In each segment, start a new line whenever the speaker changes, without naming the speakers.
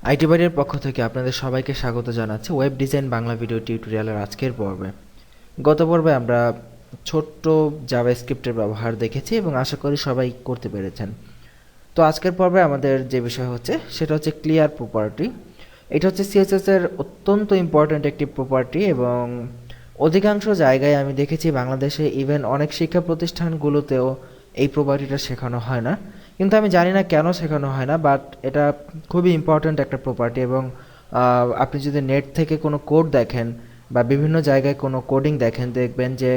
IT বাড়ির পক্ষ থেকে আপনাদের সবাইকে স্বাগত জানাচ্ছি ওয়েব ডিজাইন বাংলা ভিডিও টিউটোরিয়ালের আজকের পর্বে। গত পর্বে আমরা ছোট্ট জাভাস্ক্রিপ্টের ব্যবহার দেখেছি এবং আশা করি সবাই করতে পেরেছেন। তো আজকের পর্বে আমাদের যে বিষয় হচ্ছে সেটা হচ্ছে ক্লিয়ার প্রপার্টি। এটা হচ্ছে সিএসএস এর অত্যন্ত ইম্পর্ট্যান্ট একটি প্রপার্টি এবং অধিকাংশ জায়গায় আমি দেখেছি বাংলাদেশে ইভেন অনেক শিক্ষা প্রতিষ্ঠানগুলোতেও এই প্রপার্টিটা শেখানো হয় না, কিন্তু আমি জানি না কেন শেখানো হয় না, বাট এটা খুবই ইম্পর্ট্যান্ট একটা প্রপার্টি। এবং আপনি যদি নেট থেকে কোনো কোড দেখেন বা বিভিন্ন জায়গায় কোনো কোডিং দেখেন, দেখবেন যে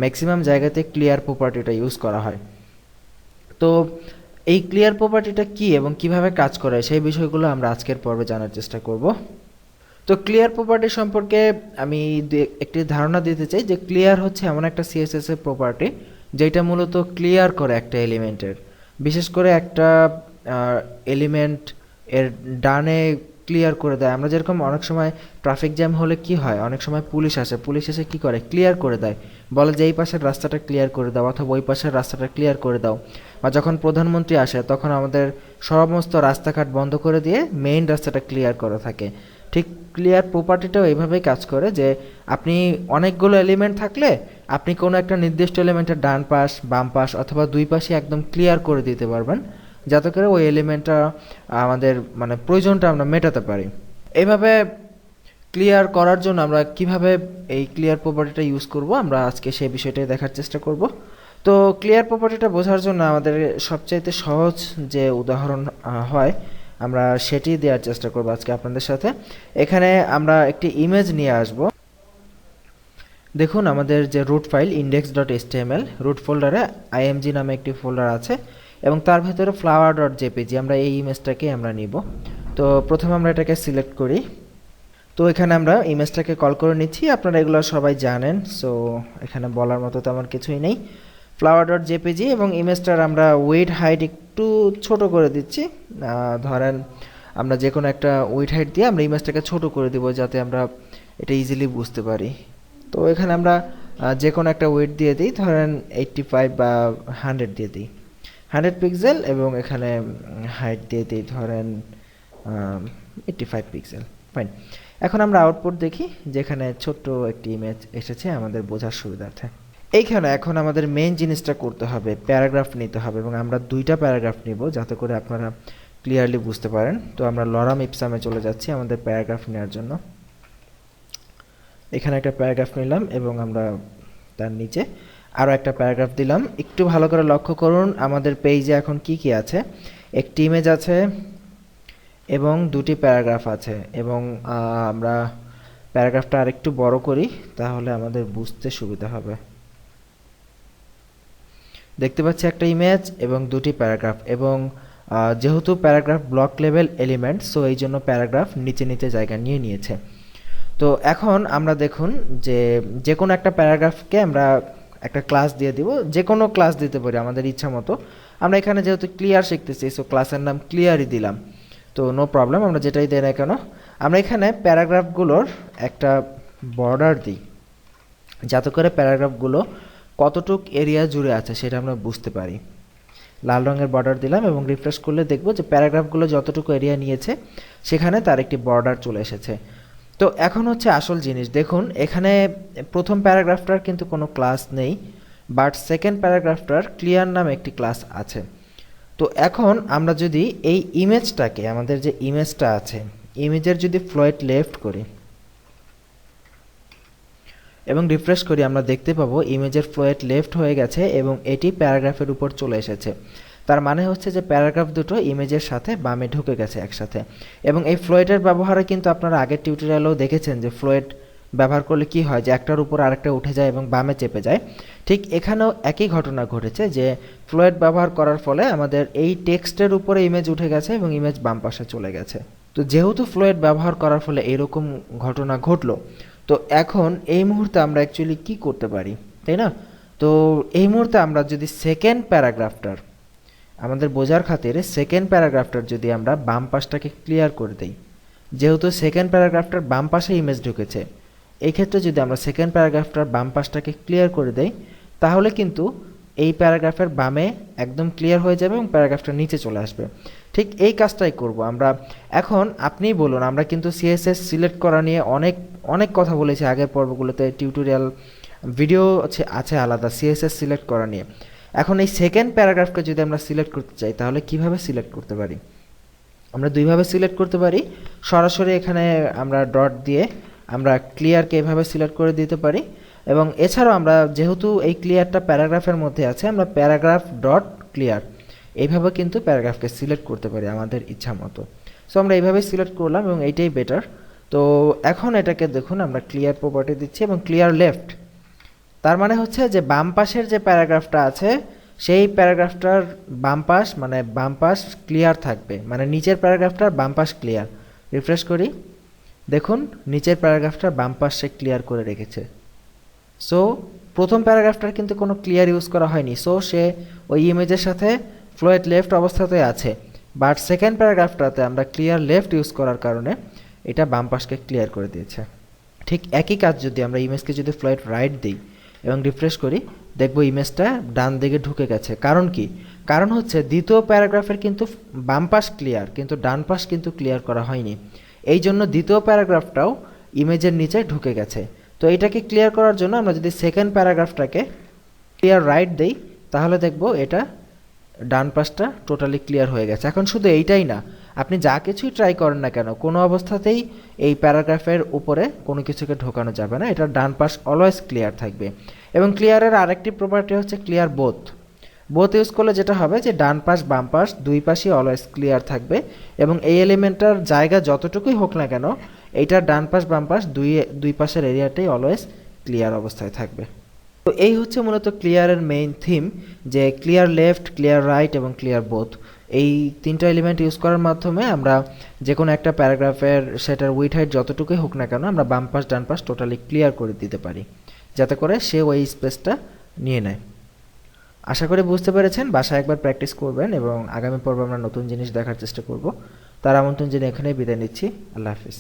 ম্যাক্সিমাম জায়গাতে ক্লিয়ার প্রপার্টিটা ইউজ করা হয়। তো এই ক্লিয়ার প্রপার্টিটা কি এবং কিভাবে কাজ করে সেই বিষয়গুলো আমরা আজকের পর্বে জানার চেষ্টা করব। তো ক্লিয়ার প্রপার্টি সম্পর্কে আমি একটি ধারণা দিতে চাই যে ক্লিয়ার হচ্ছে এমন একটা সিএসএস এর প্রপার্টি যেটা মূলত ক্লিয়ার করে একটা এলিমেন্টের, বিশেষ করে একটা এলিমেন্ট এর ডানে ক্লিয়ার করে দেয়। আমরা যেরকম অনেক সময় ট্রাফিক জ্যাম হলে কি হয়, অনেক সময় পুলিশ এসে কি করে, ক্লিয়ার করে দেয়, বলে যে এই পাশের রাস্তাটা ক্লিয়ার করে দাও অথবা ওই পাশের রাস্তাটা ক্লিয়ার করে দাও। বা যখন প্রধানমন্ত্রী আসে তখন আমাদের সমস্ত রাস্তাঘাট বন্ধ করে দিয়ে মেইন রাস্তাটা ক্লিয়ার করে থাকে। ঠিক ক্লিয়ার প্রপার্টিটাও এইভাবেই কাজ করে যে আপনি অনেকগুলো এলিমেন্ট থাকলে আপনি কোনো একটা নির্দিষ্ট এলিমেন্টের ডান পাশ, বাম পাশ অথবা দুই পাশে একদম ক্লিয়ার করে দিতে পারবেন, যাতে করে ওই এলিমেন্টটা আমাদের মানে প্রয়োজনটা আমরা মেটাতে পারি। এইভাবে ক্লিয়ার করার জন্য আমরা কিভাবে এই ক্লিয়ার প্রপার্টিটা ইউজ করব, আমরা আজকে সেই বিষয়টাই দেখার চেষ্টা করব। তো ক্লিয়ার প্রপার্টিটা বোঝার জন্য আমাদের সবচাইতে সহজ যে উদাহরণ হয় আমরা সেটি দেওয়ার চেষ্টা করব আজকে আপনাদের সাথে। এখানে আমরা একটি ইমেজ নিয়ে আসব। দেখুন আমাদের যে রুট ফাইল index.html, রুট ফোল্ডারে img নামে একটি ফোল্ডার আছে এবং তার ভেতরে flower.jpg, আমরা এই ইমেজটাকে আমরা নিব। তো প্রথমে আমরা এটাকে সিলেক্ট করি। তো এখানে আমরা ইমেজটাকে কল করে নিচ্ছি, আপনারা এগুলো সবাই জানেন, সো এখানে বলার মতো তেমন কিছুই নেই। flower.jpg এবং ইমেজটার আমরা উইডথ হাইট একটু ছোট করে দিচ্ছি। ধরেন আমরা যে কোনো একটা উইডথ হাইট দিয়ে আমরা ইমেজটাকে ছোট করে দিব যাতে আমরা এটা ইজিলি বুঝতে পারি। তো এখানে আমরা যে কোনো একটা ওয়েট দিয়ে দিই, ধরেন 85 বা 100 দিয়ে দিই, 100 পিক্সেল, এবং এখানে হাইট দিয়ে দিই ধরেন 85 পিক্সেল। ফাইন। এখন আমরা আউটপুট দেখি, যেখানে ছোট্ট একটি ইমেজ এসেছে আমাদের বোঝার সুবিধার্থে। এইখানে এখন আমাদের মেইন জিনিসটা করতে হবে, প্যারাগ্রাফ নিতে হবে এবং আমরা দুইটা প্যারাগ্রাফ নিব যাতে করে আপনারা ক্লিয়ারলি বুঝতে পারেন। তো আমরা লরাম ইপসামে চলে যাচ্ছি আমাদের প্যারাগ্রাফ নেওয়ার জন্য। এখানে একটা প্যারাগ্রাফ নিলাম এবং আমরা তার নিচে আরও একটা প্যারাগ্রাফ দিলাম। একটু ভালো করে লক্ষ্য করুন আমাদের পেজে এখন কি কি আছে, একটি ইমেজ আছে এবং দুটি প্যারাগ্রাফ আছে। এবং আমরা প্যারাগ্রাফটা আরেকটু বড় করি তাহলে আমাদের বুঝতে সুবিধা হবে। দেখতে পাচ্ছি একটা ইমেজ এবং দুটি প্যারাগ্রাফ, এবং যেহেতু paragraph block level element, so এই জন্য প্যারাগ্রাফ নিচে নিচে জায়গা নিয়ে নিয়েছে। তো এখন আমরা দেখুন যে যে কোনো একটা প্যারাগ্রাফকে আমরা একটা ক্লাস দিয়ে দিব, যে কোনো ক্লাস দিতে পারি আমাদের ইচ্ছা মতো। আমরা এখানে যেহেতু ক্লিয়ার শিখতেছি, সো ক্লাসের নাম ক্লিয়ারই দিলাম। তো নো প্রবলেম, আমরা যেটাই দেই না কেন। আমরা এখানে প্যারাগ্রাফগুলোর একটা বর্ডার দিই যাতে করে প্যারাগ্রাফগুলো কতটুক এরিয়া জুড়ে আছে সেটা আমরা বুঝতে পারি। লাল রঙের বর্ডার দিলাম এবং রিফ্রেশ করলে দেখব যে প্যারাগ্রাফগুলো যতটুকু এরিয়া নিয়েছে সেখানে তার একটি বর্ডার চলে এসেছে। তো এখন হচ্ছে আসল জিনিস, দেখুন এখানে প্রথম প্যারাগ্রাফটার কিন্তু কোনো ক্লাস নেই, বাট সেকেন্ড প্যারাগ্রাফটার ক্লিয়ার নামে একটি ক্লাস আছে। তো এখন আমরা যদি এই ইমেজটাকে, আমাদের যে ইমেজটা আছে, ইমেজের যদি ফ্লোট লেফট করি এবং রিফ্রেশ করি, আমরা দেখতে পাবো ইমেজের ফ্লোট লেফট হয়ে গেছে এবং এটি প্যারাগ্রাফের উপর চলে এসেছে। তার মানে হচ্ছে যে প্যারাগ্রাফ দুটো ইমেজের সাথে বামে ঢুকে গেছে একসাথে। এবং এই ফ্লোটের ব্যবহারে কিন্তু আপনারা আগের টিউটোরিয়ালেও দেখেছেন যে ফ্লোট ব্যবহার করলে কি হয়, যে একটার উপর আরেকটা উঠে যায় এবং বামে চেপে যায়। ঠিক এখানেও একই ঘটনা ঘটেছে যে ফ্লোট ব্যবহার করার ফলে আমাদের এই টেক্সটের উপরে ইমেজ উঠে গেছে এবং ইমেজ বাম পাশে চলে গেছে। তো যেহেতু ফ্লোট ব্যবহার করার ফলে এরকম ঘটনা ঘটলো, তো এখন এই মুহূর্তে আমরা অ্যাকচুয়ালি কি করতে পারি, তাই না? তো এই মুহূর্তে আমরা যদি সেকেন্ড প্যারাগ্রাফটার, আমাদের বোঝার খাতিরে সেকেন্ড প্যারাগ্রাফটার যদি আমরা বাম পাশটাকে ক্লিয়ার করে দেই, যেহেতু সেকেন্ড প্যারাগ্রাফটার বাম পাশে ইমেজ ঢুকেছে, এই ক্ষেত্রে যদি আমরা সেকেন্ড প্যারাগ্রাফটার বাম পাশটাকে ক্লিয়ার করে দেই তাহলে কিন্তু এই প্যারাগ্রাফের বামে একদম ক্লিয়ার হয়ে যাবে এবং প্যারাগ্রাফটা নিচে চলে আসবে। ঠিক এই কাজটাই করব আমরা। এখন আপনিই বলুন, আমরা কিন্তু সিএসএস সিলেক্ট করা নিয়ে অনেক অনেক কথা বলেছি আগের পর্বগুলোতে, টিউটোরিয়াল ভিডিও আছে আলাদা সিএসএস সিলেক্ট করা নিয়ে। এখন এই সেকেন্ড প্যারাগ্রাফটা যদি আমরা সিলেক্ট করতে চাই তাহলে কিভাবে সিলেক্ট করতে পারি? আমরা দুইভাবে সিলেক্ট করতে পারি। সরাসরি এখানে আমরা ডট দিয়ে আমরা ক্লিয়ারকে এভাবে সিলেক্ট করে দিতে পারি, এবং এছাড়াও আমরা যেহেতু এই ক্লিয়ারটা প্যারাগ্রাফের মধ্যে আছে, আমরা প্যারাগ্রাফ ডট ক্লিয়ার এইভাবে কিন্তু প্যারাগ্রাফকে সিলেক্ট করতে পারি আমাদের ইচ্ছা মতো। সো আমরা এইভাবে সিলেক্ট করলাম এবং এইটাই বেটার। তো এখন এটাকে দেখুন, আমরা ক্লিয়ার প্রপার্টি দিচ্ছি এবং ক্লিয়ার লেফট, তার মানে হচ্ছে যে বাম পাশের যে প্যারাগ্রাফটা আছে সেই প্যারাগ্রাফটার বাম পাশ ক্লিয়ার থাকবে, মানে নিচের প্যারাগ্রাফটার বাম পাশ ক্লিয়ার। রিফ্রেশ করি, দেখুন নিচের প্যারাগ্রাফটার বাম পাশ সে ক্লিয়ার করে রেখেছে। সো প্রথম প্যারাগ্রাফটার কিন্তু কোনো ক্লিয়ার ইউজ করা হয়নি, সো সে ওই ইমেজের সাথে ফ্লোয়েট লেফট অবস্থাতে আছে। বাট সেকেন্ড প্যারাগ্রাফটাতে আমরা ক্লিয়ার লেফট ইউজ করার কারণে এটা বাম পাশকে ক্লিয়ার করে দিয়েছে। ঠিক একই কাজ যদি আমরা ইমেজকে যদি ফ্লোয়েট রাইট দিই এবং রিফ্রেশ করি, দেখব ইমেজটা ডান দিকে ঢুকে গেছে। কারণ কি? কারণ হচ্ছে দ্বিতীয় প্যারাগ্রাফের কিন্তু বাম পাশ ক্লিয়ার, কিন্তু ডান পাশ কিন্তু ক্লিয়ার করা হয়নি। এই জন্য দ্বিতীয় প্যারাগ্রাফটাও ইমেজের নিচে ঢুকে গেছে। তো এটাকে ক্লিয়ার করার জন্য আমরা যদি সেকেন্ড প্যারাগ্রাফটাকে ক্লিয়ার রাইট দেই তাহলে দেখব এটা ডান পাশটা টোটালি ক্লিয়ার হয়ে গেছে। এখন শুধু এইটাই না, আপনি যা কিছুই ট্রাই করেন না কেন, কোনো অবস্থাতেই এই প্যারাগ্রাফের উপরে কোনো কিছুকে ঢোকানো যাবে না, এটা ডান পাশ অলওয়েজ ক্লিয়ার থাকবে। এবং ক্লিয়ারের আরেকটি প্রপার্টি হচ্ছে ক্লিয়ার বোথ ইউজ করলে যেটা হবে যে ডান পাশ বাম পাশ দুই পাশই অলওয়েজ ক্লিয়ার থাকবে, এবং এই এলিমেন্টটার জায়গা যতটুকুই হোক না কেন এইটার ডান পাশ বাম পাশ দুই পাশের এরিয়াটাই অলওয়েজ ক্লিয়ার অবস্থায় থাকবে। তো এই হচ্ছে মূলত ক্লিয়ারের মেইন থিম, যে ক্লিয়ার লেফট, ক্লিয়ার রাইট এবং ক্লিয়ার বোথ। এই তিনটা এলিমেন্ট ইউজ করার মাধ্যমে আমরা যে কোনো একটা প্যারাগ্রাফের সেটার উইডথ হাইট যতটুকুই হোক না কেন আমরা বাম পাশ ডান পাশ টোটালি ক্লিয়ার করে দিতে পারি, যাতে করে সে ওই স্পেসটা নিয়ে নেয়। আশা করি বুঝতে পেরেছেন। বাসায় একবার প্র্যাকটিস করবেন এবং আগামী পর্বে আমরা নতুন জিনিস দেখার চেষ্টা করব। তার আমন্ত্রণ জেনে এখানেই বিদায় নিচ্ছি। আল্লাহ হাফিজ।